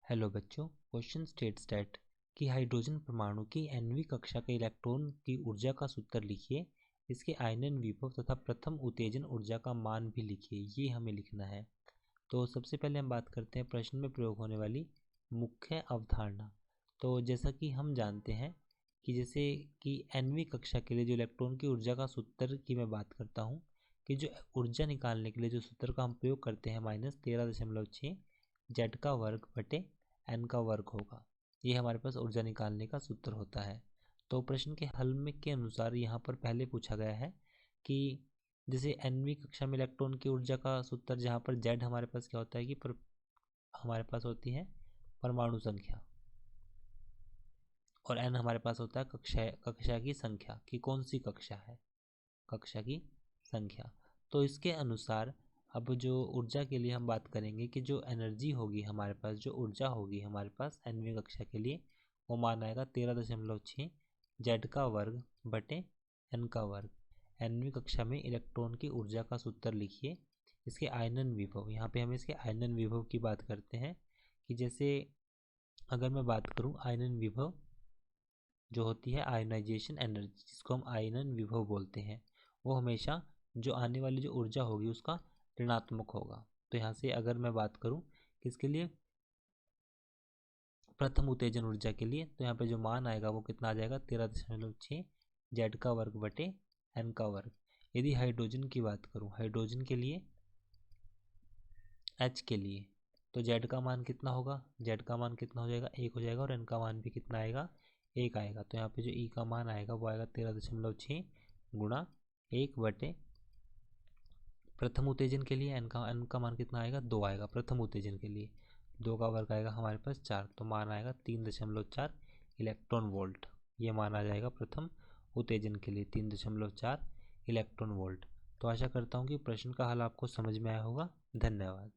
Hello बच्चों, question states that कि hydrogen परमाणु की nवीं कक्षा के इलेक्ट्रॉन की ऊर्जा का सूत्र लिखिए, इसके आयनन विभव तथा प्रथम उत्तेजन ऊर्जा का मान भी लिखिए। ये हमें लिखना है। तो सबसे पहले हम बात करते हैं प्रश्न में प्रयोग होने वाली मुख्य अवधारणा। तो जैसा कि हम जानते हैं कि जैसे कि nवीं कक्षा के लिए जो इलेक्ट्रॉन की ऊर्जा का सूत्र की मैं बात करता हूँ कि जो ऊर्जा निकालने के लिए जो सूत्र का हम प्रयोग करते हैं -13.6 जेड का वर्ग बटे एन का वर्ग होगा। ये हमारे पास ऊर्जा निकालने का सूत्र होता है। तो प्रश्न के हल में के अनुसार यहाँ पर पहले पूछा गया है कि जैसे nवीं कक्षा में इलेक्ट्रॉन की ऊर्जा का सूत्र, जहाँ पर जेड हमारे पास क्या होता है कि हमारे पास होती है परमाणु संख्या और एन हमारे पास होता है कक्षा की संख्या कि कौन सी कक्षा है, कक्षा की संख्या। तो इसके अनुसार अब जो ऊर्जा के लिए हम बात करेंगे कि जो एनर्जी होगी हमारे पास, जो ऊर्जा होगी हमारे पास nवीं कक्षा के लिए, वो मान आएगा 13.6 जेड का वर्ग बटे एन का वर्ग। nवीं कक्षा में इलेक्ट्रॉन की ऊर्जा का सूत्र लिखिए, इसके आयनन विभव। यहाँ पे हम इसके आयनन विभव की बात करते हैं कि जैसे अगर मैं बात करूँ आयनन विभव जो होती है आयनाइजेशन एनर्जी, जिसको हम आयनन विभव बोलते हैं, वो हमेशा जो आने वाली जो ऊर्जा होगी उसका ऋणात्मक होगा। तो यहाँ से अगर मैं बात करूँ किसके लिए, प्रथम उत्तेजन ऊर्जा के लिए, तो यहाँ पे जो मान आएगा वो कितना आ जाएगा 13.6 जेड का वर्ग बटे एन का वर्ग। यदि हाइड्रोजन की बात करूँ, हाइड्रोजन के लिए एच के लिए, तो जेड का मान कितना होगा, जेड का मान कितना हो जाएगा 1 हो जाएगा और एन का मान भी कितना आएगा 1 आएगा। तो यहाँ पे जो ई का मान आएगा वो आएगा 13.6 गुणा 1 बटे प्रथम उत्तेजन के लिए एन का मान कितना आएगा 2 आएगा। प्रथम उत्तेजन के लिए 2 का वर्ग आएगा हमारे पास 4, तो मान आएगा 3.4 इलेक्ट्रॉन वोल्ट। ये मान आ जाएगा प्रथम उत्तेजन के लिए 3.4 इलेक्ट्रॉन वोल्ट। तो आशा करता हूँ कि प्रश्न का हल आपको समझ में आया होगा। धन्यवाद।